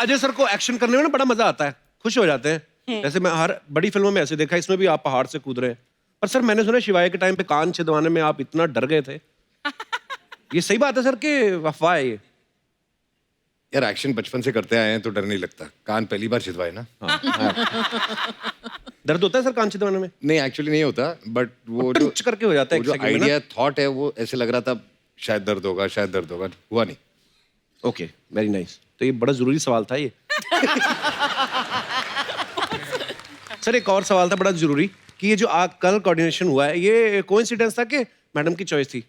Ajay sir को action करने में ना बड़ा मजा आता है, खुश हो जाते हैं। जैसे मैं हर बड़ी फिल्मों में ऐसे देखा, इसमें भी आप पहाड़ से कूद रहे हैं। पर सर मैंने सुना शिवाय के टाइम पे कान छिदवाने में आप इतना डर गए थे। ये सही बात है सर कि अफवाह है ये? यार एक्शन बचपन से करते आए हैं तो डर नहीं लगता। कान पहली बार छिदवाए ना। दर्द होता है सर कान छिदवाने में? नहीं एक्चुअली नहीं होता, बट वो जो करके हो जाता है वो जो आइडिया थॉट है वो ऐसे लग रहा था शायद दर्द होगा, शायद दर्द होगा, हुआ नहीं। Okay, very nice. तो ये बड़ा जरूरी सवाल था ये। सर एक और सवाल था बड़ा जरूरी कि ये जो कल कोऑर्डिनेशन हुआ है ये कोइंसिडेंस था कि मैडम की चॉइस थी?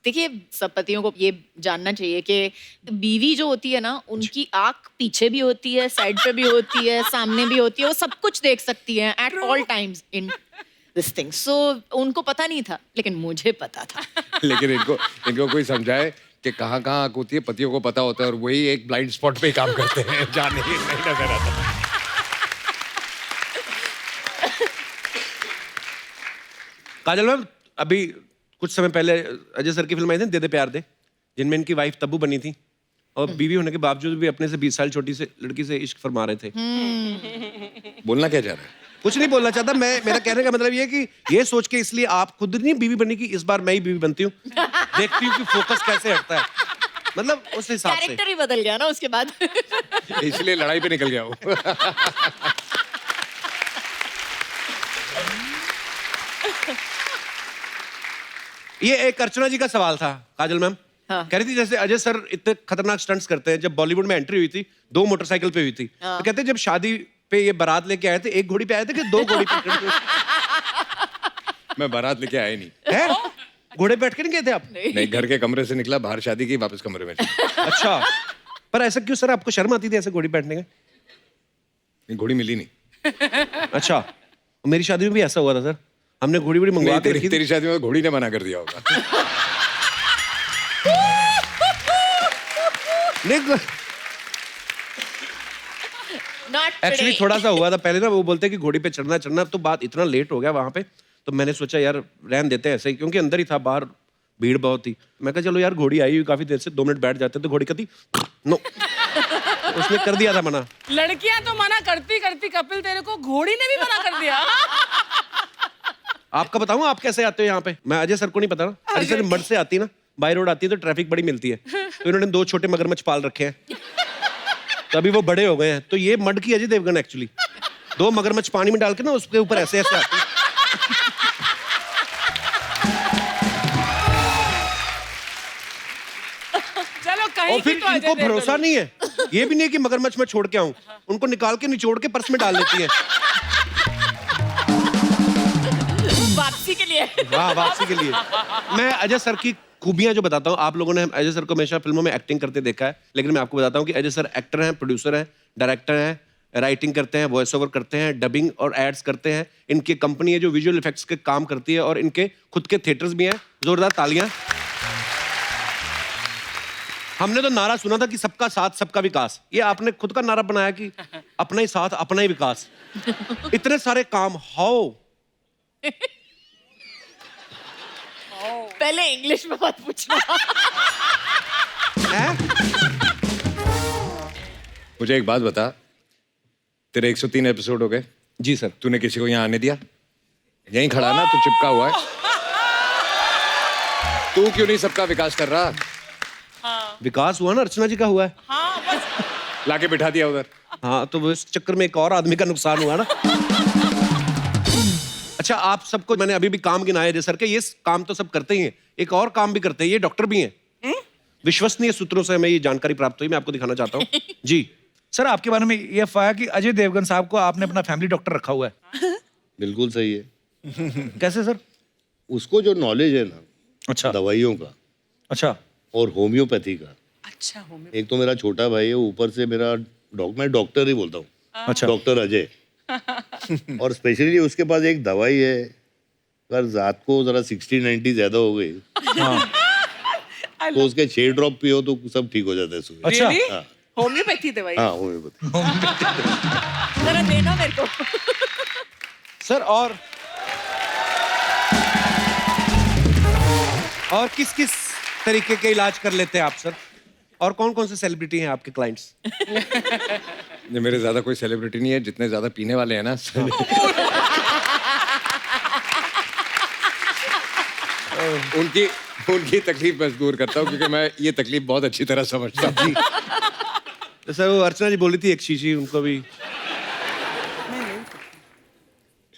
देखिए, सब पतियों को ये जानना चाहिए कि बीवी जो होती है ना, उनकी आंख पीछे भी होती है, साइड पे भी होती है, सामने भी होती है, वो सब कुछ देख सकती है at all times in this thing. So उनको पता नहीं था, लेकिन मुझे पता था। लेकिन इनको कोई समझाए कि कहाँ कहाँ आंख होती है, पतियों को पता होता है, और वही एक ब्लाइंड स्पॉट पे काम करते हैं, जाने नहीं नजर आता। काजल मैम, अभी कुछ समय पहले अजय सर की फिल्म आई थी दे दे प्यार दे, जिनमें इनकी वाइफ तब्बू बनी थी और बीवी होने के बावजूद भी अपने से 20 साल छोटी से लड़की से इश्क फरमा रहे थे। बोलना क्या चाह रहा है? कुछ नहीं बोलना चाहता मैं, मेरा कहने का मतलब ये कि ये सोच के इसलिए आप खुद नहीं बीवी बनी कि इस बार मैं ही बीवी बनती हूँ, देखती हूँ कि फोकस कैसे हटता है, मतलब उस हिसाब से। कैरेक्टर ही बदल गया ना उसके बाद। इसलिए लड़ाई पे निकल गया वो। ये एक अर्चना जी का सवाल था काजल मैम। हाँ। कह रही थी जैसे अजय सर इतने खतरनाक स्टंट्स करते हैं, जब बॉलीवुड में एंट्री हुई थी 2 मोटरसाइकिल पे हुई थी। हाँ। तो कहते हैं जब शादी पे ये बारात लेके आए थे 1 घोड़ी पे आए थे कि 2 घोड़ी पे? मैं बारात लेके आया नहीं है? घोड़े पे बैठ के नहीं गए थे आप? नहीं, घर के कमरे से निकला, बाहर शादी की, वापस कमरे में चला। अच्छा, पर ऐसा क्यों सर, आपको शर्म आती थी ऐसे घोड़ी पे बैठने का? घोड़ी मिली नहीं। अच्छा, मेरी शादी में भी ऐसा हुआ था सर, हमने घोड़ी बड़ी मंगवा के रखी थी। तेरी शादी में घोड़ी ने मना कर दिया होगा। एक्चुअली थोड़ा सा हुआ था पहले ना, वो बोलते कि घोड़ी पे चढ़ना, तो बात इतना लेट हो गया वहां पे, तो मैंने सोचा यार रहन देते हैं ऐसे ही, क्योंकि अंदर ही था, बाहर भीड़ बहुत थी। मैं कहा चलो यार घोड़ी आई हुई काफी देर से, 2 मिनट बैठ जाते, तो घोड़ी कहती नो, उसने कर दिया था मना। लड़कियां तो मना करती करती कपिल तेरे को घोड़ी ने भी मना कर दिया। आपका बताऊं आप कैसे आते हो यहाँ पे? मैं अजय सर को नहीं पता ना, अजय सर मड से आती ना, बाई रोड आती है तो ट्रैफिक बड़ी मिलती है, तो इन्होंने 2 छोटे मगरमच्छ पाल रखे हैं, तो अभी वो बड़े हो गए हैं, तो ये मड की अजय देवगन एक्चुअली 2 मगरमच्छ पानी में डाल के ना उसके ऊपर ऐसे ऐसे आती है। चलो कहीं और फिर की तो इनको अजय भरोसा देवगन। नहीं है, ये भी नहीं है कि मगरमच्छ मैं छोड़ के आऊं, उनको निकाल के निचोड़ के पर्स में डाल लेती है। वापसी के लिए। हाँ, वापसी के लिए। मैं अजय सर की खूबियां जो बताता हूँ, आप लोगों ने अजय सर को हमेशा फिल्मों में एक्टिंग करते देखा है, लेकिन मैं आपको बताता हूँ कि अजय सर एक्टर हैं, प्रोड्यूसर हैं, डायरेक्टर हैं, राइटिंग करते हैं, वॉइस ओवर करते हैं, डबिंग और एड्स करते हैं। इनकी कंपनी है जो विजुअल इफेक्ट्स के काम करती है, और इनके खुद के थिएटर्स भी हैं। जोरदार तालियां। हमने तो नारा सुना था कि सबका साथ सबका विकास, ये आपने खुद का नारा बनाया कि अपना ही साथ अपना ही विकास। इतने सारे काम, हाउ? पहले इंग्लिश में मत पूछना। मुझे एक बात बता, तेरे 103 एपिसोड हो गए? जी सर। तूने किसी को यहाँ आने दिया? यहीं खड़ा ना, तू चिपका हुआ है। तू क्यों नहीं सबका विकास कर रहा? विकास हुआ ना, अर्चना जी का हुआ है। हाँ, बस। लाके बिठा दिया उधर। हाँ, तो वो इस चक्कर में एक और आदमी का नुकसान हुआ ना। अच्छा, आप सबको मैंने अभी भी काम गिनाए अजय सर के, ये काम तो सब करते ही हैं, एक और काम भी करते हैं, ये डॉक्टर भी हैं। विश्वसनीय सूत्रों से हमें ये जानकारी प्राप्त हुई, मैं आपको दिखाना चाहता हूँ। जी सर, आपके बारे में ये अफवाह है कि अजय देवगन साहब को आपने अपना फैमिली डॉक्टर रखा हुआ है। बिल्कुल सही है। कैसे सर? उसको जो नॉलेज है ना अच्छा दवाइयों का अच्छा। और होम्योपैथी का, अच्छा होम्यो। एक तो मेरा छोटा भाई है, ऊपर से मेरा मैं डॉक्टर ही बोलता हूँ, अच्छा। डॉक्टर अजय। और स्पेशली उसके पास एक दवाई है, अगर रात को जरा 60-90 ज्यादा हो गई तो उसके 6 ड्रॉप पियो तो सब ठीक हो जाता है सुबह। अच्छा। Really? हाँ होम्योपैथी दवाई। हाँ होम्योपैथी। जरा देना मेरे को। सर और किस किस तरीके के इलाज कर लेते हैं आप सर? और कौन कौन से सेलिब्रिटी हैं आपके क्लाइंट्स? ये मेरे ज्यादा कोई सेलिब्रिटी नहीं है, जितने ज्यादा पीने वाले हैं ना उनकी उनकी तकलीफ मैं दूर करता हूँ, क्योंकि मैं ये तकलीफ बहुत अच्छी तरह समझता हूँ। तो सर वो अर्चना जी बोली थी एक शीशी उनको भी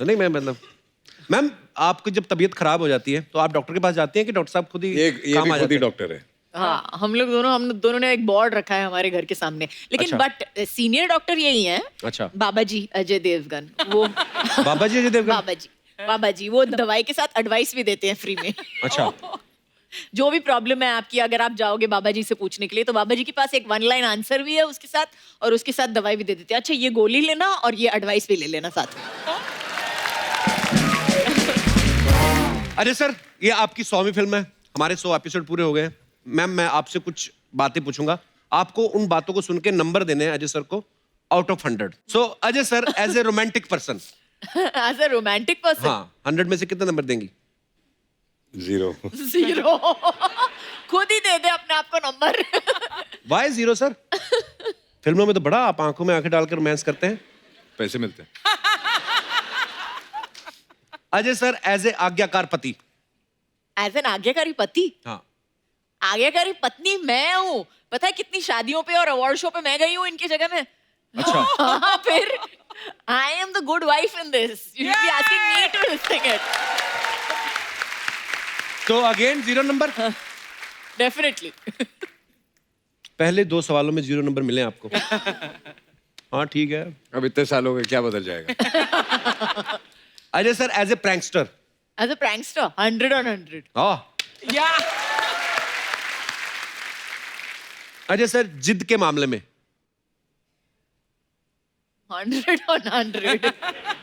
नहीं मैं मतलब मैम आपकी जब तबीयत खराब हो जाती है तो आप डॉक्टर के पास जाते हैं कि डॉक्टर साहब खुद ही ये काम भी आ खुद जाते ही हैं? डॉक्टर है। हाँ हम दोनों ने एक बोर्ड रखा है हमारे घर के सामने, लेकिन अच्छा। बट सीनियर डॉक्टर यही हैं। अच्छा। बाबा जी अजय देवगन, वो बाबा जी अजय देवगन? बाबा जी वो दवाई के साथ एडवाइस भी देते हैं फ्री में। अच्छा। जो भी प्रॉब्लम है आपकी, अगर आप जाओगे बाबा जी से पूछने के लिए तो बाबा जी के पास एक 1 लाइन आंसर भी है उसके साथ, और उसके साथ दवाई भी दे देते हैं। अच्छा ये गोली लेना और ये एडवाइस भी ले लेना साथ में। अजय सर ये आपकी 100वीं फिल्म है, हमारे 100 एपिसोड पूरे हो गए हैं। मैम मैं आपसे कुछ बातें पूछूंगा, आपको उन बातों को सुन के नंबर देने हैं अजय सर को out of 100। So Ajay sir as a romantic person, as a romantic person, हाँ 100 में से कितने नंबर देंगी? 0। 0। खुद ही दे दे अपने आप को नंबर। Y 0 sir? फिल्मों में तो बड़ा आप आंखों में आंखें डालकर रोमांस करते हैं। पैसे मिलते हैं। अजय सर एज ए आज्ञाकार पति। एज एन आज्ञाकारी पति? हाँ। आज्ञाकारी पत्नी मैं हूँ। पता है कितनी शादियों पे और अवार्ड शो पे मैं गई हूँ इनकी जगह में। अच्छा। हाँ, फिर I am the good wife in this, you should be asking me to think it. तो अगेन 0 नंबर? डेफिनेटली। पहले 2 सवालों में 0 नंबर मिले आपको। हाँ ठीक है। अब इतने सालों में क्या बदल जाएगा? Ajay sir as a prankster. As a prankster 100 on 100। हाँ। या अजय सर जिद के मामले में 100 on 100।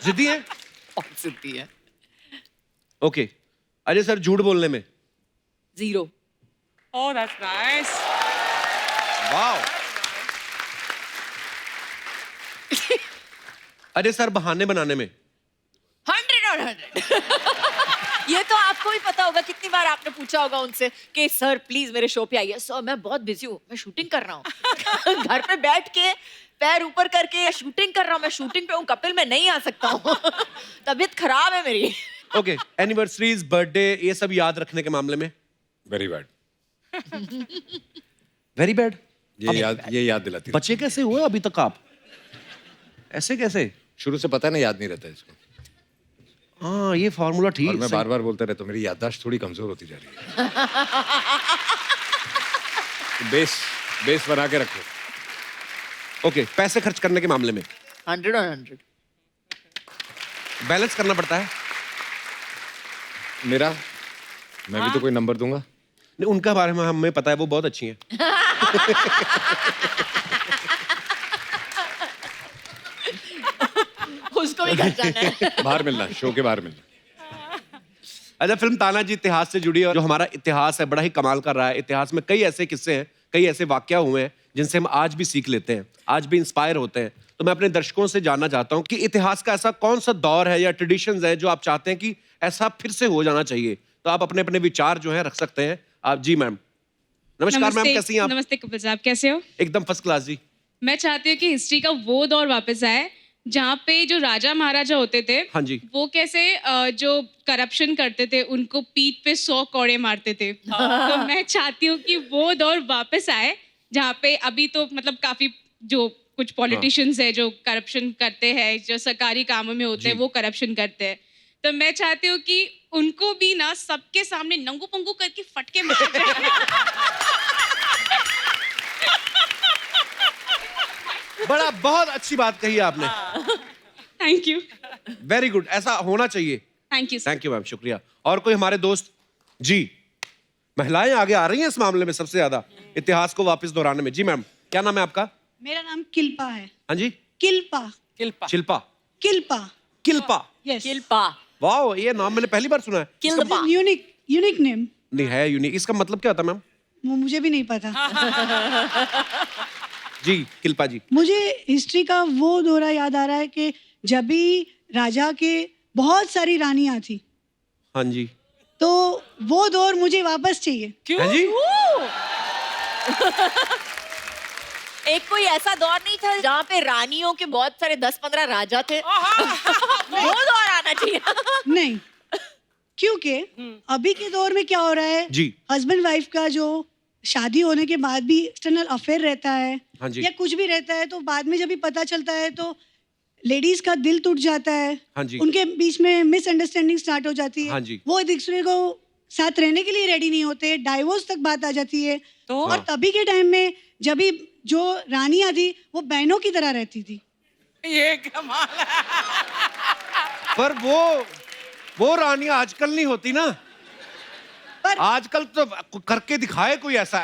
जिद्दी है? बहुत सिद्धि है। ओके। अजय सर झूठ बोलने में 0। Oh that's nice. Wow. Ajay sir बहाने बनाने में 100 on 100। ये तो आपको भी पता होगा, कितनी बार आपने पूछा होगा उनसे कि सर प्लीज मेरे शो पे आइए। सर मैं बहुत बिजी हूँ, मैं शूटिंग कर रहा हूँ। घर पे बैठ के पैर ऊपर करके शूटिंग कर रहा हूँ, मैं शूटिंग पे हूँ कपिल, मैं नहीं आ सकता हूँ। तबीयत खराब है मेरी। ओके। एनिवर्सरीज बर्थडे ये सब याद रखने के मामले में वेरी बैड। Very bad. ये याद दिलाती है। बच्चे कैसे हुए अभी तक आप? ऐसे कैसे? शुरू से पता नहीं, याद नहीं रहता इसको। हाँ ये फॉर्मूला ठीक और मैं सही। बार बार बोलता रहता हूँ, मेरी याददाश्त थोड़ी कमजोर होती जा रही है। बेस बना के रखो। ओके। पैसे खर्च करने के मामले में 100 on 100। बैलेंस करना पड़ता है। मेरा मैं भी तो कोई नंबर दूंगा। नहीं उनका बारे में हमें पता है, वो बहुत अच्छी हैं। उसको भी घर जाना है। बाहर मिलना, शो के बाहर मिलना। अच्छा फिल्म तानाजी इतिहास से जुड़ी है, और जो हमारा इतिहास है बड़ा ही कमाल कर रहा है। इतिहास में कई ऐसे किस्से हैं, कई ऐसे वाकया हुए हैं जिनसे हम आज भी सीख लेते हैं, आज भी इंस्पायर होते हैं। तो मैं अपने दर्शकों से जानना चाहता हूं कि इतिहास का ऐसा कौन सा दौर है या ट्रेडिशंस है जो आप चाहते हैं कि ऐसा फिर से हो जाना चाहिए। तो आप अपने अपने विचार जो है रख सकते हैं। आप जी मैम। नमस्कार मैम, कैसी हैं आप? नमस्ते कपिल साहब, कैसे हो? एकदम फर्स्ट क्लास जी। मैं चाहती हूँ कि हिस्ट्री का वो दौर वापस आए जहाँ पे जो राजा महाराजा होते थे, हाँ जी। वो कैसे जो करप्शन करते थे उनको पीठ पे 100 कौड़े मारते थे। तो मैं चाहती हूँ कि वो दौर वापस आए जहाँ पे अभी तो मतलब काफी जो कुछ पॉलिटिशियंस है जो करप्शन करते हैं, जो सरकारी कामों में होते हैं वो करप्शन करते हैं। तो मैं चाहती हूँ कि उनको भी ना सबके सामने नंगू पंगू करके फटके मार जाए। बड़ा बहुत अच्छी बात कही आपने। Thank you. वेरी गुड, ऐसा होना चाहिए। Thank you. Thank you ma'am, शुक्रिया। और कोई हमारे दोस्त? जी। महिलाएं आगे आ रही हैं इस मामले में सबसे ज्यादा, इतिहास को वापस दोहराने में। जी मैम, क्या नाम है आपका? मेरा नाम किल्पा है। हाँ जी। किल्पा। किल्पा। शिल्पा। किल्पा। किल्पा। यस। किल्पा। वाओ, ये नाम मैंने पहली बार सुना है। किल्पा। Unique name. नहीं है यूनिक, इसका मतलब क्या होता है मैम? वो मुझे भी नहीं पता। जी किल्पा जी। मुझे हिस्ट्री का वो दौरा याद आ रहा है कि जब भी राजा के बहुत सारी रानियां थी, हाँ जी। तो वो दौर मुझे वापस चाहिए। क्यों? हाँ जी। एक कोई ऐसा दौर नहीं था जहाँ पे रानियों के बहुत सारे 10-15 राजा थे? वो दौर आना चाहिए। नहीं, क्योंकि अभी के दौर में क्या हो रहा है, जी। हस्बैंड वाइफ का जो शादी होने के बाद भी एक्सटर्नल अफेयर रहता है, हाँ जी। या कुछ भी रहता है, तो बाद में जब भी पता चलता है तो लेडीज का दिल टूट जाता है। हाँ जी। उनके बीच में मिसअंडरस्टैंडिंग स्टार्ट हो जाती है। हाँ जी। वो एक दूसरे को साथ रहने के लिए रेडी नहीं होते, डाइवोर्स तक बात आ जाती है। तो? और तभी के टाइम में जब भी जो रानियां थी वो बहनों की तरह रहती थी। ये कमाल है। पर वो रानियां आजकल नहीं होती ना। पर आजकल तो करके दिखाए कोई ऐसा,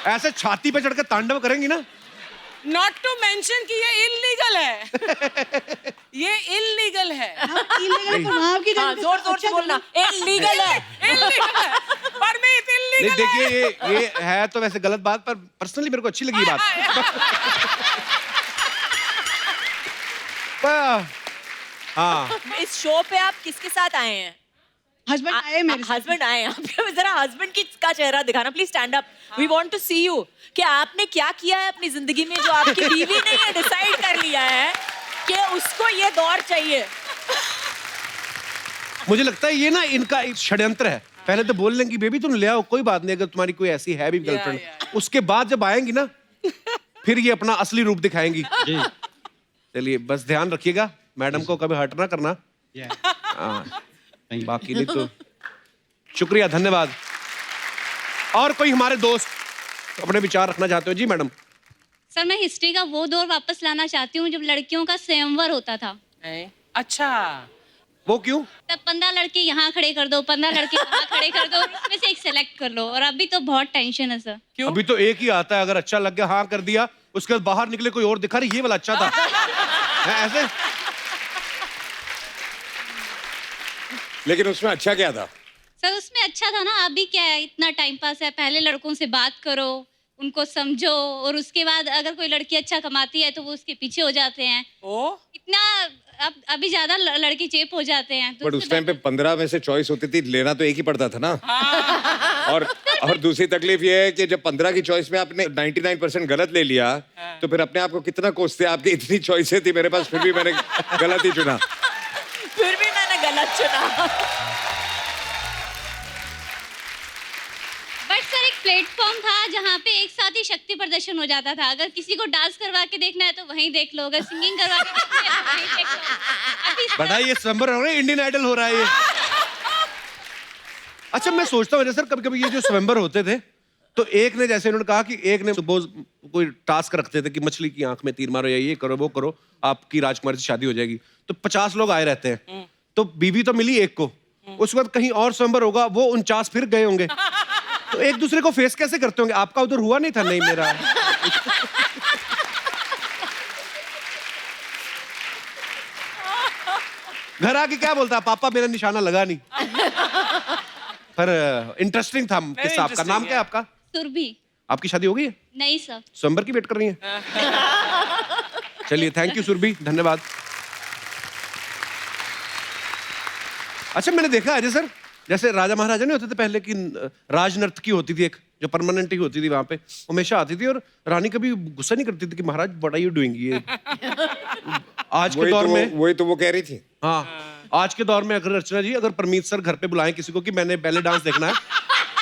ऐसे छाती पे चढ़ के तांडव करेंगी ना। नॉट टू मेंशन कि ये इलीगल है। ये इलीगल है। illegal तो वहाँ की हाँ, तरह जोर जोर से अच्छा बोलना, इलीगल है। इलीगल है। परमीत नहीं इलीगल देखिए, ये है तो वैसे गलत बात, पर पर्सनली मेरे को अच्छी लगी ये बात। हाँ, इस शो पे आप किसके साथ आए हैं? हस्बैंड आए मेरे साथ। हस्बैंड आए हैं आपके। जरा हस्बैंड का चेहरा दिखाना please, stand up, we want to see you. कि आपने क्या किया है अपनी जिंदगी में जो आपकी बीवी ने ये डिसाइड कर लिया है कि उसको ये दौर चाहिए? मुझे लगता है ये ना इनका एक षड्यंत्र है। पहले तो बोल लेंगी बेबी तुम ले आओ, कोई बात नहीं, अगर तुम्हारी कोई ऐसी है भी गर्लफ्रेंड, उसके बाद जब आएंगी ना फिर ये अपना असली रूप दिखाएंगी। चलिए बस ध्यान रखिएगा, मैडम को कभी हर्ट ना करना। हाँ, बाकी नहीं तो शुक्रिया, धन्यवाद। और कोई हमारे दोस्त अपने विचार रखना चाहते हो? जी मैडम। सर मैं हिस्ट्री का वो दौर वापस लाना चाहती हूँ जब लड़कियों का स्वयंवर होता था। अच्छा, वो क्यों? तब 15 लड़के यहाँ खड़े कर दो, 15 लड़के वहाँ खड़े कर दो, इसमें से एक सेलेक्ट कर लो। और अभी तो बहुत टेंशन है सर। क्यों? अभी तो एक ही आता है, अगर अच्छा लग गया हाँ कर दिया, उसके बाद बाहर निकले कोई और दिखा रही ये वाला अच्छा था। है ऐसे? लेकिन उसमें अच्छा क्या था? सर उसमें अच्छा था ना, अभी क्या है, इतना टाइम पास है, पहले लड़कों से बात करो, उनको समझो, और उसके बाद अगर कोई लड़की अच्छा कमाती है तो वो उसके पीछे हो जाते हैं। ओ इतना अभी ज्यादा लड़के चेप हो जाते हैं। तो बट उस टाइम पे 15 में से चॉइस होती थी, लेना तो एक ही पड़ता था ना। और दूसरी तकलीफ ये है कि जब 15 की चॉइस में आपने 99% गलत ले लिया तो फिर अपने आप को कितना कोसते, आपकी इतनी चॉइसें थी मेरे पास, फिर भी मैंने गलत ही चुना। फिर भी मैंने गलत चुना। बट सर एक प्लेटफॉर्म था जहाँ पे एक साथ ही शक्ति प्रदर्शन हो जाता था। अगर किसी को डांस करवा के देखना है तो वहीं देख लो, अगर सिंगिंग करवा के देखना है तो वहीं देख लो। अभी बड़ा ये स्वयंवर हो रहा है, इंडियन आइडल हो रहा है ये। अच्छा मैं सोचता हूँ सर, कभी कभी ये जो स्वयंवर होते थे तो एक ने, जैसे उन्होंने कहा कि एक ने सपोज कोई टास्क रखते थे कि मछली की आंख में तीर मारो या ये करो वो करो, आपकी राजकुमारी से शादी हो जाएगी। तो 50 लोग आए रहते हैं, तो बीवी तो मिली एक को, उसके बाद कहीं और स्वयंवर होगा, वो 49 फिर गए होंगे, तो एक दूसरे को फेस कैसे करते होंगे? आपका उधर हुआ नहीं था? नहीं मेरा। घर आके क्या बोलता, पापा मेरा निशाना लगा नहीं। पर इंटरेस्टिंग था किस्सा। आपका नाम क्या है आपका? सुरभि। आपकी शादी हो गई है? नहीं सर। स्वयंवर की वेट कर रही हैं? चलिए थैंक यू सुरभि, धन्यवाद। अच्छा मैंने देखा अजय सर, जैसे राजा महाराजा नहीं होते थे पहले की, राजनर्तकी होती थी एक जो परमानेंट ही होती थी वहां पे, हमेशा आती थी और रानी कभी गुस्सा नहीं करती थी कि महाराज व्हाट आर यू डूइंग ये। आज के दौर में वही तो वो कह रही थी। हाँ, आज के दौर में अगर अर्चना जी, अगर परमीत सर घर पे बुलाएं किसी को कि मैंने बैले डांस देखना है,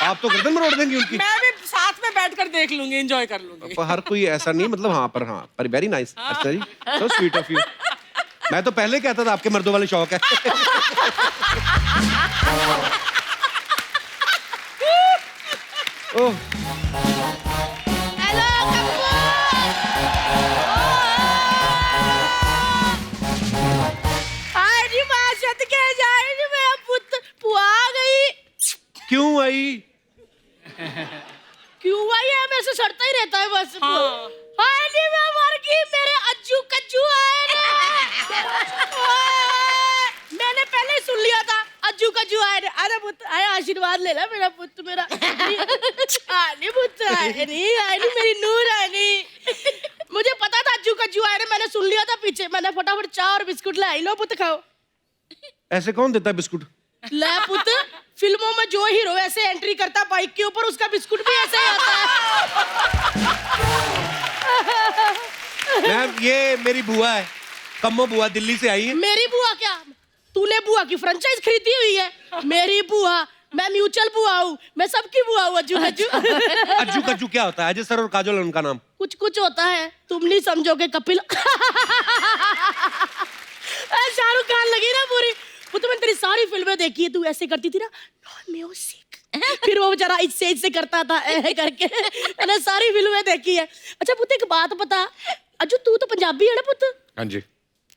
आप तो गर्दन मरोड़ देंगी उनकी। मैं भी साथ में बैठकर देख लूंगी, एंजॉय कर लूंगी। पर हर कोई ऐसा नहीं, मतलब हाँ, पर हाँ, पर very nice Archana ji, so sweet of you. मैं तो पहले कहता था आपके मर्दों वाले शौक है। ओह आज मां सद के जाए नी, मेरा पुत्र पुआ गई। क्यों आई? क्यों आई है? मेरे से सड़ता ही रहता है बस। हाय नी मैं मर गई, मेरे अज्जू कज्जू आए ना। मैंने पहले ही सुन लिया था अज्जू कज्जू आए। अरे पुत्र आए, आशीर्वाद ले ला मेरा पुत्र, मेरा आनी पुत्र आए नहीं मेरी नूर आनी। मुझे पता था अज्जू कज्जू आए, मैंने सुन लिया था पीछे। मैंने फटाफट चाय और बिस्कुट लाई, लो पुत्र खाओ। ऐसे कौन देता है बिस्कुट? ले पुत्र, फिल्मों में जो हीरो ऐसे एंट्री करता बाइक के ऊपर, उसका बिस्कुट भी ऐसे ही आता है। ये मेरी बुआ है, कम्मो बुआ, दिल्ली से आई है। मेरी बुआ क्या? तूने बुआ की फ्रेंचाइज खरीदी हुई है? मेरी बुआ, मैं म्यूचुअल बुआ हूँ, मैं सबकी बुआ हूँ। अज्जू कज्जू। अज्जू कज्जू क्या होता है? अजय सर और काजोल है उनका नाम। कुछ कुछ होता है, तुम नहीं समझोगे कपिल। शाहरुख खान लगी ना पूरी। वो तो मैंने तेरी सारी फिल्में देखी है, तू ऐसे करती थी ना, नॉन म्यूजिक। फिर वो बेचारा इससे करता था करके। मैंने सारी फिल्में देखी है। अच्छा पुत्र एक बात बता, अज्जू तू तो पंजाबी है ना पुत्र? हाँ जी।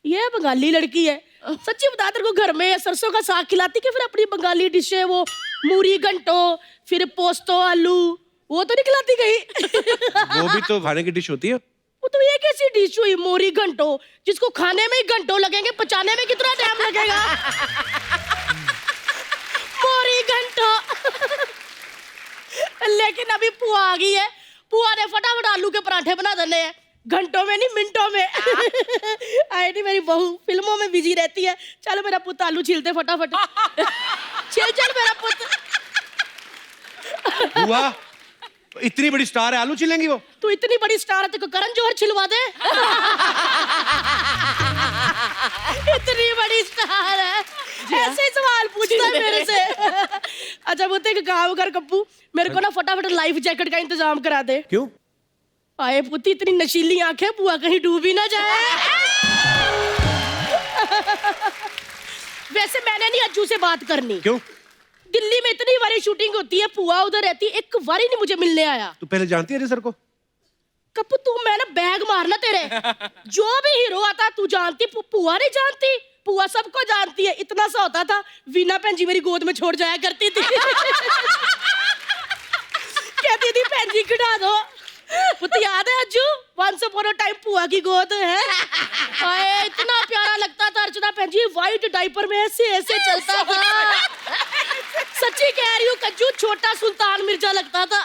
ये बंगाली लड़की है। सच्ची बता, तेरे को घर में सरसों का साग खिलाती कि फिर अपनी बंगाली डिश है वो मूरी घंटो, फिर पोस्तो आलू, वो तो नहीं खिलाती कहीं? वो भी तो खाने की डिश होती है। वो तो ये कैसी डिश हुई मूरी घंटो, जिसको खाने में ही घंटों लगेंगे, पचाने में कितना टाइम लगेगा? मूरी घंटो। लेकिन अभी पुआ आ गई है, पुआ ने फटाफट आलू के पराठे बना देने हैं, घंटों में नहीं मिनटों में। आई नहीं, मेरी बहू फिल्मों में बिजी रहती है। चलो मेरा पुत आलू छीलते फटाफट। चल चल मेरा पुत। बुआ इतनी बड़ी स्टार है, आलू छिलेंगी वो? तू इतनी बड़ी स्टार है, तेरे को करण जौहर छिलवा दे। इतनी बड़ी स्टार है, ऐसे सवाल पूछता है मेरे से। अच्छा वो एक काम कर कप्पू, मेरे को ना फटाफट लाइफ जैकेट का इंतजाम करा दे। क्यों? आए पुती, इतनी नशीली आंखें, बुआ कहीं डूब ही ना जाए। वैसे मैंने नहीं अज्जू से बात करनी। क्यों? दिल्ली में इतनी बारी शूटिंग होती है, पुआ उधर रहती है, एक बारी नहीं मुझे मिलने आया। तू पहले जानती है अजय सर को? कप्पू तू, मैं ना बैग मारना तेरे। जो भी हीरो आता तू जानती, पुआ नहीं जानती? पुआ सबको जानती है। इतना सा होता था, वीना भैन जी मेरी गोद में छोड़ जाया करती थी। कहती थी भैन जी खिड़ा दो। वो तो याद है Ajju, once upon a time पुआ की गोद है। आए, इतना प्यारा लगता था अर्चना भैन जी, व्हाइट डायपर में ऐसे ऐसे चलता था। सच्ची कह रही हूँ कज्जू, छोटा सुल्तान मिर्जा लगता था।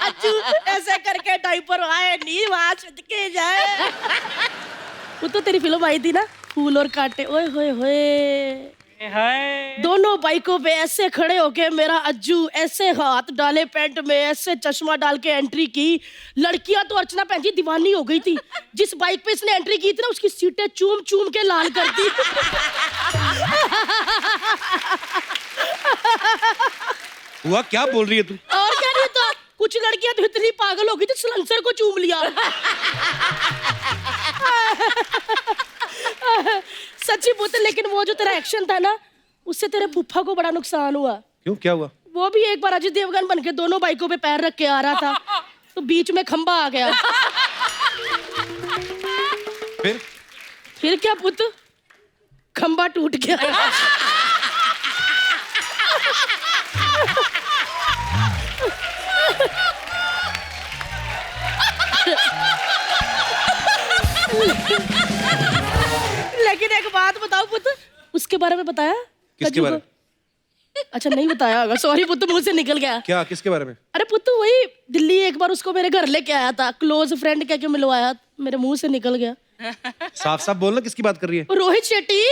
अज्जू ऐसे करके डायपर आए नहीं, वहां छटके जाए। वो तो तेरी फिल्म आई थी ना, फूल और कांटे। ओए होए होए, दोनों बाइकों पे ऐसे खड़े होके मेरा अज्जू ऐसे हाथ डाले पैंट में, ऐसे चश्मा डाल के एंट्री की। लड़कियां तो अर्चना भैन जी दीवानी हो गई थी। जिस बाइक पे इसने एंट्री की थी ना, उसकी सीटें चूम चूम के लाल कर दी। हुआ क्या बोल रही है तू? और क्या नहीं तो, कुछ लड़कियां तो इतनी पागल हो गई थी, सलेंसर को चूम लिया। सच्ची पुत, लेकिन वो जो तेरा एक्शन था ना, उससे तेरे फूफा को बड़ा नुकसान हुआ। क्यों, क्या हुआ? वो भी एक बार अजय देवगन बन के दोनों बाइकों पे पैर रख के आ रहा था, तो बीच में खंबा आ गया। फिर क्या पुत, खंबा टूट गया। लेकिन एक बात बताओ पुत्र, उसके बारे में बताया? किसके बारे में? अच्छा नहीं बताया होगा, सॉरी पुत्र, मुंह से निकल गया। क्या, किसके बारे में? अरे पुत्र वही दिल्ली एक बार उसको मेरे घर लेके आया था, क्लोज फ्रेंड कह के मिलवाया, मेरे मुंह से निकल गया। साफ साफ बोलना, किसकी बात कर रही है? रोहित शेट्टी।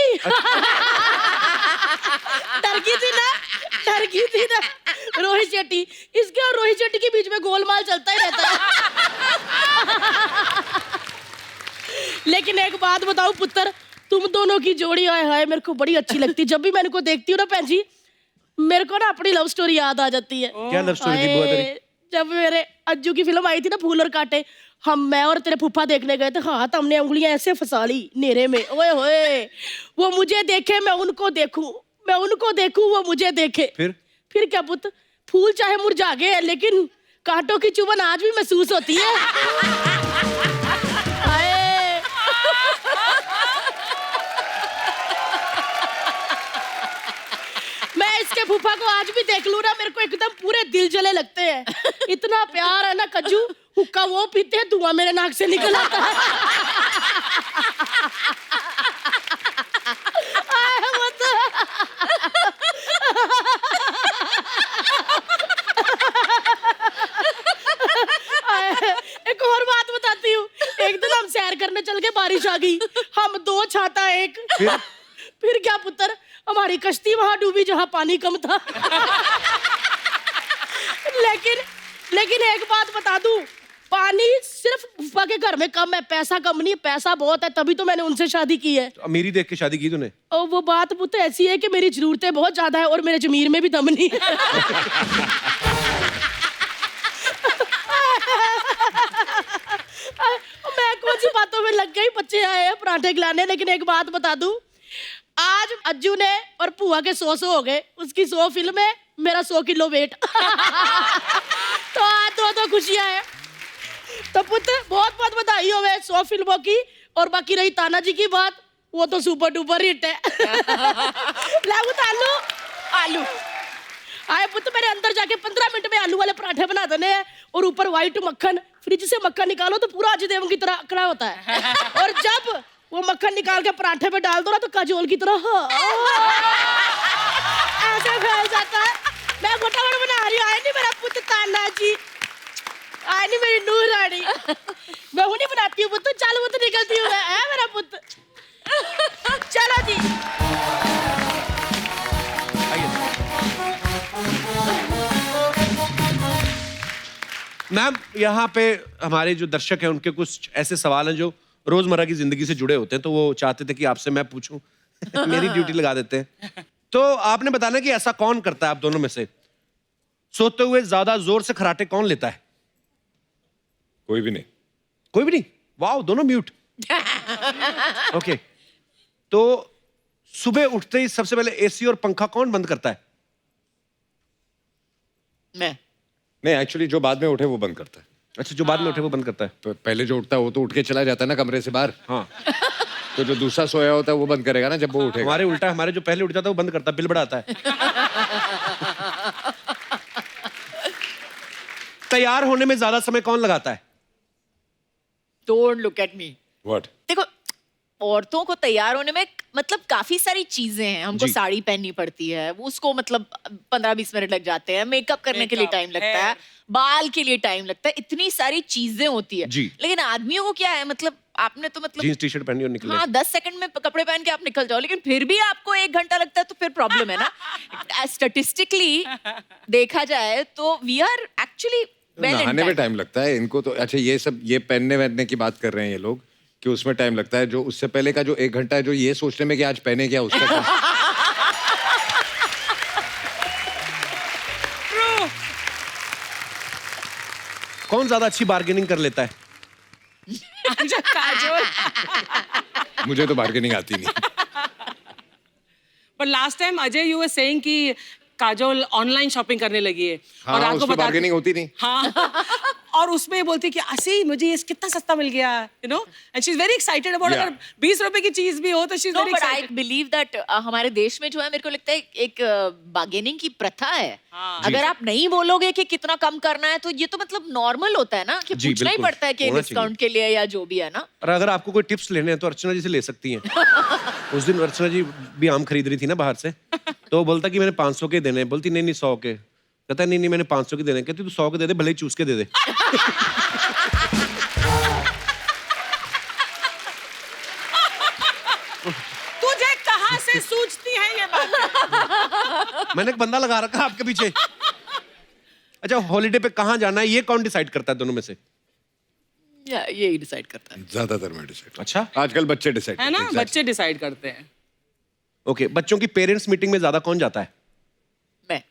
डर गई थी ना, डर गई थी ना। रोहित शेट्टी, इसके और रोहित शेट्टी के बीच में गोलमाल चलता ही रहता है। लेकिन एक बात बताओ पुत्र, तुम दोनों की जोड़ी आए हाय मेरे को बड़ी अच्छी लगती है। जब भी मैं इनको देखती हूँ ना भैन जी, मेरे को ना अपनी लव स्टोरी याद आ जाती है। क्या लव स्टोरी थी बुआ तेरी? जब मेरे अज्जू की फिल्म आई थी ना, फूल और कांटे, मैं और तेरे फूफा देखने गए थे। हाँ, तो हमने उंगलियां ऐसे फंसा ली नेरे में। ओए होए, वो मुझे देखे, मैं उनको देखूं, मैं उनको देखूं, वो मुझे देखे। फिर क्या पुत्र, फूल चाहे मुरझा गए, लेकिन कांटों की चुभन आज भी महसूस होती है। मैं इसके फूफा को आज भी देख लूं ना, मेरे को एकदम पूरे दिल जले लगते हैं। इतना प्यार है ना कज्जू, हुक्का वो पीते हैं, धुआं मेरे नाक से निकल आता है। एक और बात बताती हूँ, एक दिन हम सैर करने चल के, बारिश आ गई, हम दो छाता एक। फिर क्या पुत्र, हमारी कश्ती वहां डूबी जहां पानी कम था। लेकिन एक बात बता दूं, पानी सिर्फ फूफा के घर में कम है, पैसा कम नहीं है, पैसा बहुत है, तभी तो मैंने उनसे शादी की है। अमीरी देख के शादी की तूने? और वो बात पुत ऐसी है कि मेरी जरूरतें बहुत ज्यादा है और मेरे जमीर में भी दम नहीं है। मैं कौन सी बातों में लग गई, बच्चे आए हैं पराठे खिलाने। लेकिन एक बात बता दूं, आज अज्जू ने और पुआ के 100 हो गए, उसकी 100 फिल्म है, मेरा 100 किलो वेट। तो आज तो खुशियां हैं। तो पुत्र बहुत बहुत बधाई हो 100 फिल्मों की। और बाकी रही तानाजी की बात, वो तो सुपर डुपर हिट है। लागू आलू आलू आए पुत्र, मेरे अंदर जाके 15 मिनट में आलू वाले पराठे बना देने हैं और ऊपर व्हाइट मक्खन, फ्रिज से मक्खन निकालो तो पूरा अजय देवगन की तरह अकड़ा होता है। और जब वो मक्खन निकाल के पराठे पे डाल दो ना तो काजोल की तरह ऐसे फैल जाता है। मैं फटाफट बना रही हूँ, आए नहीं मेरा पुत्र तानाजी, आए नहीं मेरी नूर रानी। मैं हूँ नहीं बनाती हूँ पुत्र, चल पुत्र निकलती हूँ मैं, है मेरा पुत्र। चलो जी। मैम, यहाँ पे हमारे जो दर्शक हैं उनके कुछ ऐसे सवाल हैं जो रोजमर्रा की जिंदगी से जुड़े होते हैं, तो वो चाहते थे कि आपसे मैं पूछूं। मेरी ड्यूटी लगा देते हैं। तो आपने बताना कि ऐसा कौन करता है आप दोनों में से, सोते हुए ज्यादा जोर से खराटे कौन लेता है? कोई भी नहीं। कोई भी नहीं? वाओ, दोनों म्यूट। ओके, तो सुबह उठते ही सबसे पहले एसी और पंखा कौन बंद करता है? मैं। नहीं, एक्चुअली जो बाद में उठे वो बंद करता है। अच्छा, जो बाद में उठे वो बंद करता है। पहले जो उठता है वो तो उठ के चला जाता है ना कमरे से बाहर। हाँ, तो जो दूसरा सोया होता है वो बंद करेगा ना जब वो उठेगा। हमारे उल्टा, हमारे जो पहले उठ जाता है वो बंद करता है, बिल बढ़ाता है। तैयार होने में ज्यादा समय कौन लगाता है? Don't look at me. What? देखो, औरतों को तैयार होने में मतलब काफी सारी चीजें हैं। हमको जी। साड़ी पहननी पड़ती है, उसको मतलब 15-20 मिनट लग जाते हैं, मेकअप करने के लिए Makeup, टाइम लगता है, hair। बाल के लिए टाइम लगता है, इतनी सारी चीजें होती है। जी। लेकिन आदमियों को क्या है, मतलब आपने तो मतलब जीन्स टी शर्ट पहनी और निकले। हाँ 10 सेकंड में कपड़े पहन के आप निकल जाओ, लेकिन फिर भी आपको 1 घंटा लगता है, तो फिर प्रॉब्लम है ना। स्टैटिस्टिकली देखा जाए तो वी आर एक्चुअली नहाने में टाइम लगता है इनको तो। अच्छा, ये सब ये पहनने वहनने की बात कर रहे हैं ये लोग कि उसमें टाइम लगता है। जो उससे पहले का जो 1 घंटा है जो ये सोचने में कि आज पहने क्या, उसका टाइम। कौन ज्यादा अच्छी बार्गेनिंग कर लेता है? अच्छा, काजोल। मुझे तो बार्गेनिंग आती नहीं। पर last time Ajay you were saying कि काजोल ऑनलाइन शॉपिंग करने लगी है। हाँ, आपको उसमें बार्गेनिंग होती नहीं। हाँ। और उसमें बोलती है कि असी मुझे ये कितना सस्ता मिल गया, you know, and she is very excited about. Yeah. अगर 20 रुपए की चीज भी हो तो she is very but I excited. Believe that हमारे देश में जो है, मेरे को लगता है एक बार्गेनिंग की प्रथा है। हाँ। अगर आप नहीं बोलोगे कि कितना कम करना है, तो ये तो मतलब नॉर्मल होता है ना कि जी, पूछना ही बिल्कुल। पड़ता है कि होना डिस्काउंट के लिए या जो भी है ना। और अगर आपको कोई टिप्स लेने हैं तो अर्चना जी से ले सकती हैं। उस दिन अर्चना जी भी आम खरीद रही थी ना बाहर से, तो वो बोलता कि मैंने 500 के देने हैं। बोलती नहीं 100 के। कहता नहीं नहीं मैंने 500 के देने हैं। कहती तू 100 के दे दे, भले ही चूस के दे दे। तुझे कहाँ से सूझती है ये बात? मैंने एक बंदा लगा रखा है आपके पीछे। अच्छा, हॉलीडे पे कहाँ जाना है ये कौन डिसाइड करता है दोनों में से? ये ही डिसाइड करता है। ज्यादातर मैं डिसाइड। अच्छा, आजकल बच्चे डिसाइड है ना, बच्चे डिसाइड करते हैं। ओके। बच्चों की पेरेंट्स मीटिंग में ज्यादा कौन जाता है? मैं।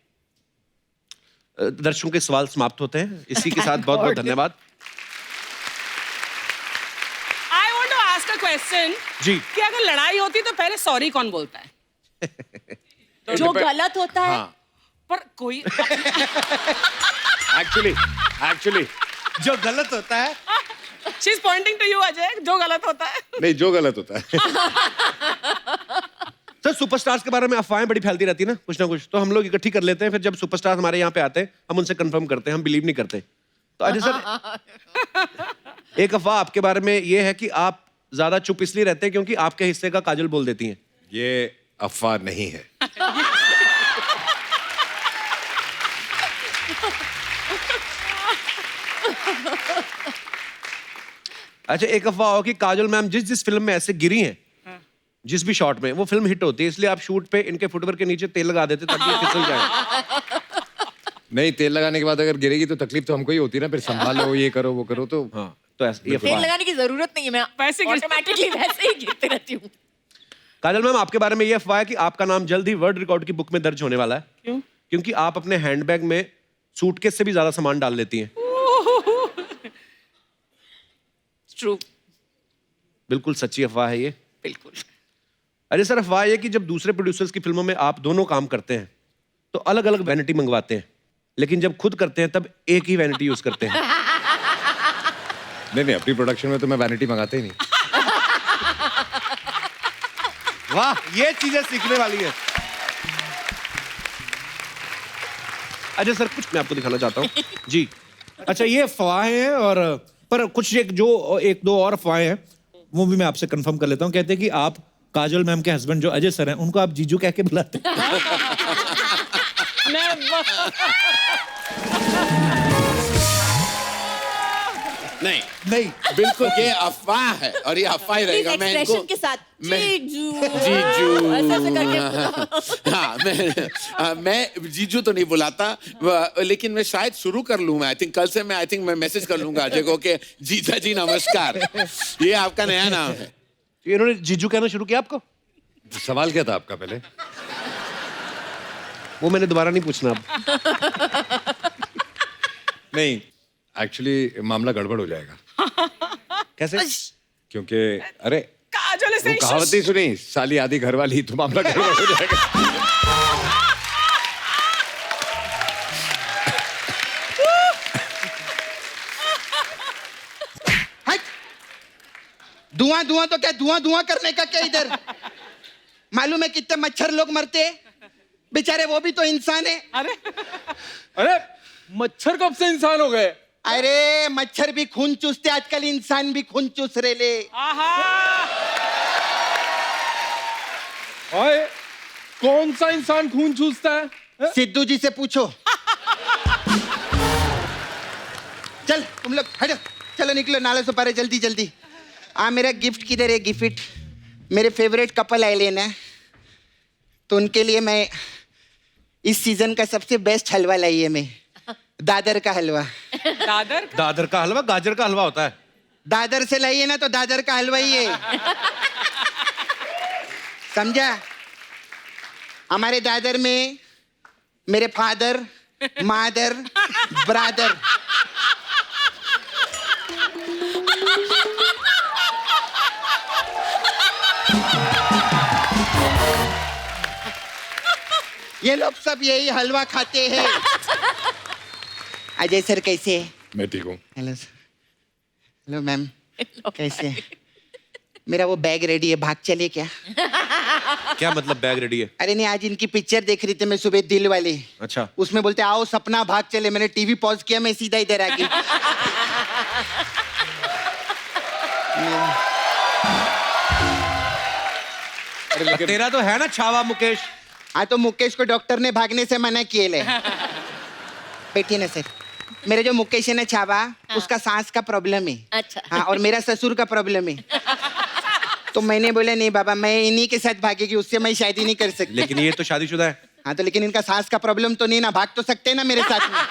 दर्शकों के सवाल समाप्त होते हैं। इसी के साथ बहुत बहुत धन्यवाद। I want to ask a question जी। कि अगर लड़ाई होती तो पहले सॉरी कौन बोलता है? जो गलत होता है। हाँ, पर कोई एक्चुअली जो गलत होता है। She is pointing to you Ajay, जो गलत होता है। नहीं, जो गलत होता है। सर, सुपरस्टार्स के बारे में अफवाहें बड़ी फैलती रहती है ना कुछ, तो हम लोग इकट्ठी कर लेते हैं। फिर जब सुपरस्टार हमारे यहाँ पे आते हैं हम उनसे कंफर्म करते हैं, हम बिलीव नहीं करते। तो अजय सर, एक अफवाह आपके बारे में ये है कि आप ज्यादा चुप इसलिए रहते हैं क्योंकि आपके हिस्से का काजल बोल देती हैं। ये अफवाह नहीं है। अच्छा, एक अफवाह हो कि काजल मैम जिस जिस फिल्म में ऐसे गिरी हैं, जिस भी शॉट में, वो फिल्म हिट होती है, इसलिए आप शूट पे इनके फुटवर्क के नीचे तेल लगा देते ताकि ये फिसल जाए। नहीं, तेल लगाने के बाद अगर गिरेगी तो तकलीफ तो हमको ही होती है ना, फिर संभालो, ये करो वो करो, तो हाँ तो ऐसा ये तेल अफवाह है। लगाने की जरूरत नहीं है, मैं वैसे ऑटोमेटिकली वैसे ही गिरती रहती हूँ। काजल मैम, आपके बारे में ये अफवाह है कि आपका नाम जल्द ही वर्ल्ड रिकॉर्ड की बुक में दर्ज होने वाला है। क्यों? क्योंकि आप अपने हैंडबैग में सूटकेस से भी ज्यादा सामान डाल लेती हैं। ट्रू, बिल्कुल सच्ची अफवाह है ये। बिल्कुल। अरे सर, अफवाह ये कि जब दूसरे प्रोड्यूसर्स की फिल्मों में आप दोनों काम करते हैं तो अलग अलग वैनिटी मंगवाते हैं, लेकिन जब खुद करते हैं तब एक ही वैनिटी यूज करते हैं। नहीं, अपनी प्रोडक्शन में तो मैं वैनिटी मंगाता ही नहीं। वाह, ये चीजें सीखने वाली है। अजय सर, कुछ मैं आपको दिखाना चाहता हूँ जी। अच्छा, ये अफवाहें हैं, और पर कुछ एक दो और अफवाहें हैं, वो भी मैं आपसे कंफर्म कर लेता हूँ। कहते हैं कि आप काजल मैम के हस्बैंड जो अजय सर हैं, उनको आप जीजू कह के बुलाते हैं। नहीं नहीं, बिल्कुल ये अफवाह है, और ये अफवाह ही रहेगा। मैं इनको के साथ जीजू जीजू ऐसे करके मैं जीजू तो नहीं बुलाता, लेकिन मैं शायद शुरू कर लूँ। मैं कल से मैं मैसेज कर लूंगा अजय को कि जीजा जी नमस्कार, ये आपका नया नाम है। इन्होंने जीजू कहना शुरू किया आपको? सवाल क्या था आपका पहले? वो मैंने दोबारा नहीं पूछना अब। नहीं, एक्चुअली मामला गड़बड़ हो जाएगा। कैसे? क्योंकि अरे काजल वो इसे कहावत नहीं सुनी, साली आधी घर वाली, तो मामला गड़बड़ हो जाएगा। धुआं धुआं तो क्या, धुआं धुआं करने का क्या इधर? मालूम है कितने मच्छर लोग मरते हैं बेचारे, वो भी तो इंसान है। अरे मच्छर कब से इंसान हो गए? अरे मच्छर भी खून चूसते आजकल, इंसान भी खून चूस रहे ले। ओए, कौन सा इंसान खून चूसता है? सिद्धू जी से पूछो। चल तुम लोग हटो, चलो निकलो, नाले से पारे, जल्दी जल्दी। मेरा गिफ्ट किधर है? गिफ्ट मेरे फेवरेट कपल आए लेना, तो उनके लिए मैं इस सीजन का सबसे बेस्ट हलवा लाई है मैं, दादर का हलवा। दादर का हलवा गाजर का हलवा होता है। दादर से लाई है ना, तो दादर का हलवा ही है, समझा? हमारे दादर में मेरे फादर, मादर, ब्रादर, ये लोग सब यही हलवा खाते हैं। अजय सर कैसे है? मैं ठीक हूँ। Hello sir. हेलो मैम, कैसे है? मेरा वो बैग रेडी है, भाग चले क्या? क्या मतलब बैग रेडी है? अरे नहीं, आज इनकी पिक्चर देख रही थी मैं सुबह, दिल वाले। अच्छा। उसमें बोलते आओ सपना भाग चले, मैंने टीवी पॉज किया, मैं सीधा इधर आ गई। तेरा तो है ना छावा मुकेश। हाँ, तो मुकेश को डॉक्टर ने भागने से मना किए ले। बैठिए ना सर। मेरे जो मुकेश है ना छावा, उसका सांस का प्रॉब्लम है। अच्छा। हाँ, और मेरा ससुर का प्रॉब्लम है। तो मैंने बोला नहीं बाबा, मैं इन्हीं के साथ भागेगी, उससे मैं शादी नहीं कर सकती। लेकिन ये तो शादीशुदा है। हाँ, तो लेकिन इनका सांस का प्रॉब्लम तो नहीं ना, भाग तो सकते हैं ना मेरे साथ में।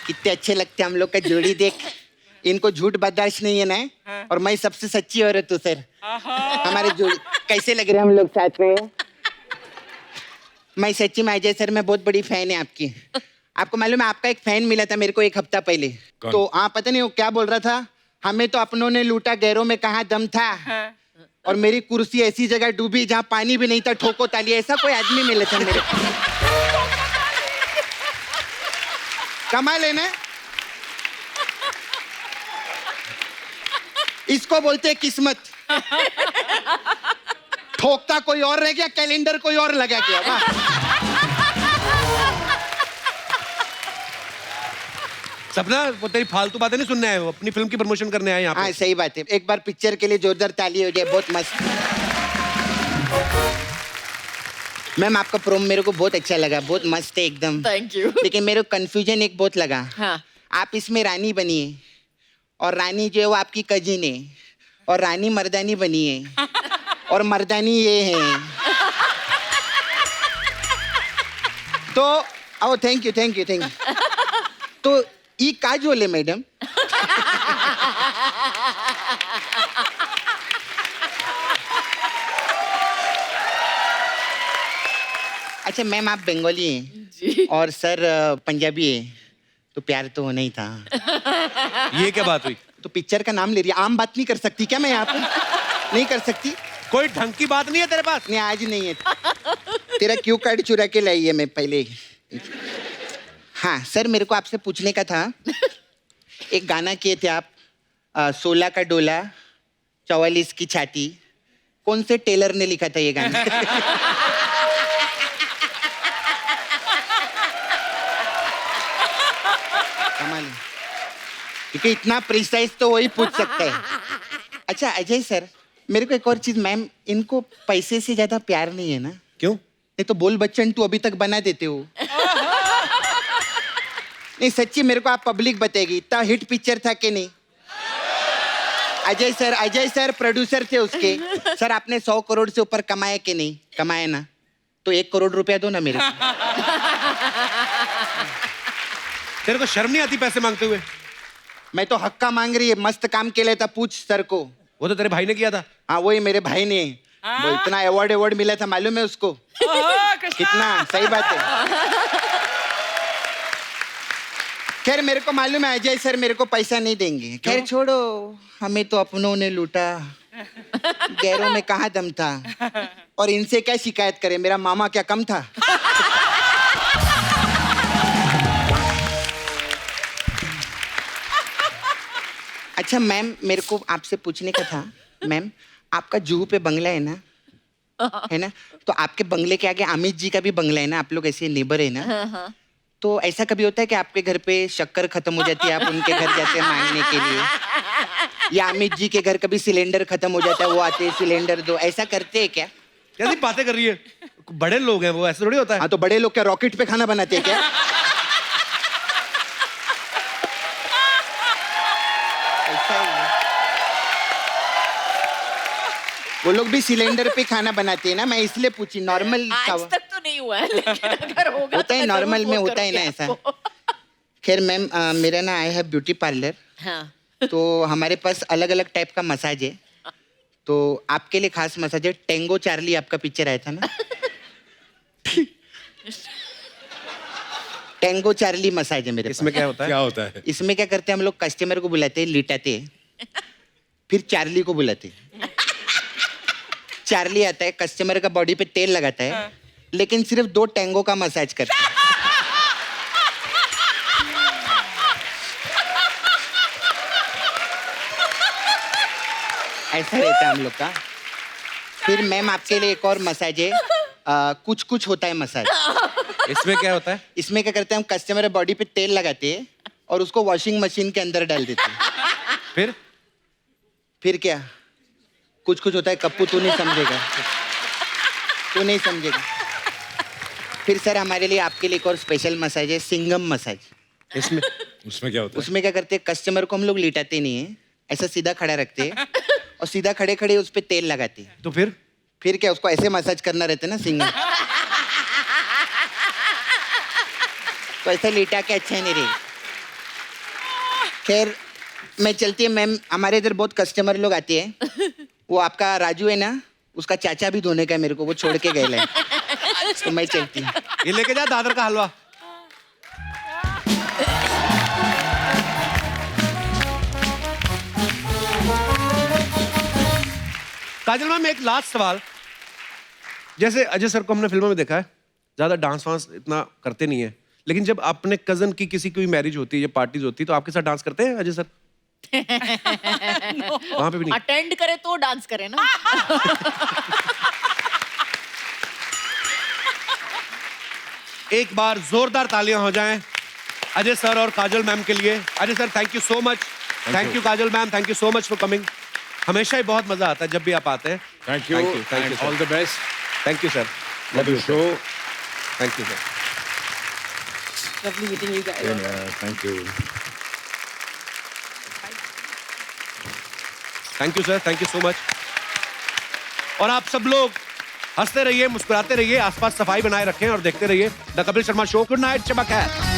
कितने अच्छे लगते हैं हम लोग का जोड़ी, देख। इनको झूठ बर्दाश्त नहीं है ना, और मैं सबसे सच्ची औरत हूँ सर। हमारे जोड़ी कैसे लग रहे हैं हम लोग साथ में? मैं सच्ची में अजय सर, मैं बहुत बड़ी फैन है आपकी। आपको मालूम है, आपका एक फैन मिला था मेरे को 1 हफ्ता पहले। तो पता नहीं वो क्या बोल रहा था, हमें तो अपनों ने लूटा, गैरों में कहाँ दम था, और मेरी कुर्सी ऐसी जगह डूबी जहाँ पानी भी नहीं था, ठोको ताली। ऐसा कोई आदमी मिला था मेरे को। कमाल है ना? इसको बोलते हैं किस्मत। ठोकता कोई और रह गया, कैलेंडर कोई और लगा गया। वाह। सपना, वो तेरी फालतू बातें नहीं सुनने आए हो, अपनी फिल्म की प्रमोशन करने आए यहाँ पे। हाँ, सही बात है। एक बार पिक्चर के लिए जोरदार ताली हो जाए, बहुत मस्त। मैम आपका प्रोम मेरे को बहुत अच्छा लगा, बहुत मस्त है एकदम। Thank you. लेकिन मेरे को कंफ्यूजन एक बहुत लगा। हाँ। आप इसमें रानी बनी है, और रानी जो है वो आपकी कजिन है, और रानी मर्दानी बनी है, और मर्दानी ये है। तो ओ थैंक यू तो ई काजोल है मैडम अच्छा मैम आप बंगाली हैं और सर पंजाबी है तो प्यार तो होना ही था। ये क्या बात हुई? तो पिक्चर का नाम ले रही है, आम बात नहीं कर सकती क्या मैं यहाँ पे? नहीं कर सकती? कोई ढंग की बात नहीं है तेरे पास? नहीं आज नहीं है। तेरा क्यू कार्ड चुरा के लाई है मैं पहले। हाँ सर मेरे को आपसे पूछने का था, एक गाना किए थे आप 16 का डोला 44 की छाती, कौन से टेलर ने लिखा था ये गाना? कमाल है। क्योंकि इतना प्रिसाइज तो वही पूछ सकता है। अच्छा अजय सर मेरे को एक और चीज, मैम इनको पैसे से ज्यादा प्यार नहीं है ना? क्यों? नहीं तो बोल बच्चन तू अभी तक बना देते हो। नहीं सच्ची मेरे को आप पब्लिक बताएगी इतना हिट पिक्चर था कि नहीं? अजय सर प्रोड्यूसर थे उसके। सर आपने 100 करोड़ से ऊपर कमाया कि नहीं? कमाया ना, तो 1 करोड़ रुपया दो ना मेरे को। तेरे को शर्म नहीं आती पैसे मांगते हुए? मैं तो हक्का मांग रही है, मस्त काम के लिए था, पूछ सर को। वो तो तेरे भाई ने किया था। हाँ वही मेरे भाई ने, वो इतना अवार्ड मिला था मालूम है उसको? कितना सही बात है। खैर मेरे को मालूम है अजय सर मेरे को पैसा नहीं देंगे। खैर छोड़ो, हमें तो अपनों ने लूटा, गैरों में कहाँ दम था, और इनसे क्या शिकायत करें, मेरा मामा क्या कम था? अच्छा मैम मेरे को आपसे पूछने का था, मैम आपका जुहू पे बंगला है ना? है ना? तो आपके बंगले के आगे अमित जी का भी बंगला है ना? आप लोग ऐसे नेबर है ना? तो ऐसा कभी होता है कि आपके घर पे शक्कर खत्म हो जाती है, आप उनके घर जाते हैं मांगने के लिए, या अमित जी के घर कभी सिलेंडर खत्म हो जाता है, वो आते हैं सिलेंडर दो, ऐसा करते हैं क्या? कैसी बातें कर रही है? बड़े लोग हैं वो, ऐसे थोड़ी होता है। हाँ तो बड़े लोग क्या रॉकेट पे खाना बनाते हैं क्या? वो लोग भी सिलेंडर पे खाना बनाते हैं ना, मैं इसलिए पूछी। नॉर्मल आज तक तो नहीं हुआ है, लेकिन अगर होगा होता है, तो मैं नॉर्मल जरूर में फोन होता है ना करूंगी ऐसा। आपको। खैर मैम मेरा ना आई है ब्यूटी पार्लर, हाँ। तो हमारे पास अलग अलग टाइप का मसाज है, तो आपके लिए खास मसाज है। टेंगो चार्ली आपका पिक्चर आया था ना? टेंगो चार्ली मसाज है मेरे इसमें क्या होता है? क्या होता है? इसमें क्या करते हैं हम लोग, कस्टमर को बुलाते हैं, लिटाते हैं, फिर चार्ली को बुलाते हैं। चार्ली आता है, कस्टमर का बॉडी पे तेल लगाता है, लेकिन सिर्फ 2 टेंगो का मसाज करता है। ऐसा रहता है हम लोग का। फिर मैम आपके लिए एक और मसाज है, कुछ कुछ होता है मसाज। इसमें क्या होता है? इसमें क्या करते हैं हम, कस्टमर बॉडी पे तेल लगाते हैं और उसको वॉशिंग मशीन के अंदर डाल देते हैं। फिर क्या कुछ कुछ होता है? कप्पू तू नहीं समझेगा, तू नहीं समझेगा। फिर सर हमारे लिए आपके लिए एक और स्पेशल मसाज है, सिंगम मसाज। उसमें क्या होता है? उसमें क्या करते हैं, कस्टमर को हम लोग लिटाते नहीं है, ऐसा सीधा खड़ा रखते हैं और सीधा खड़े खड़े उस पे तेल लगाते हैं। तो फिर क्या उसको ऐसे मसाज करना रहता है ना सिंगम, तो ऐसा लिटा के अच्छा नहीं रही। खैर मैं चलती है मैम, हमारे इधर बहुत कस्टमर लोग आते हैं। वो आपका राजू है ना, उसका चाचा भी धोने का है मेरे को, वो छोड़ के गए है, तो मैं चलती हूँ। ये लेके जा दादर का हलवा। काजल मैम एक लास्ट सवाल, जैसे अजय सर को हमने फिल्मों में देखा है, ज्यादा डांस वांस इतना करते नहीं है, लेकिन जब अपने कजन की किसी की मैरिज होती है या पार्टीज होती है तो आपके साथ डांस करते हैं अजय सर? वहां पे भी नहीं? अटेंड करे तो डांस करे ना। एक बार जोरदार तालियां हो जाएं अजय सर और काजल मैम के लिए। Ajay sir thank you so much. Thank you Kajal ma'am, thank you so much for coming. हमेशा ही बहुत मजा आता है जब भी आप आते हैं। Thank you, all the best. Thank you sir, love you show. Thank you sir. Lovely meeting you guys. Thank you. Thank you sir, thank you so much. और आप सब लोग हंसते रहिए, मुस्कुराते रहिए, आसपास सफाई बनाए रखें और देखते रहिए the Kapil Sharma show. Good night, चमक है।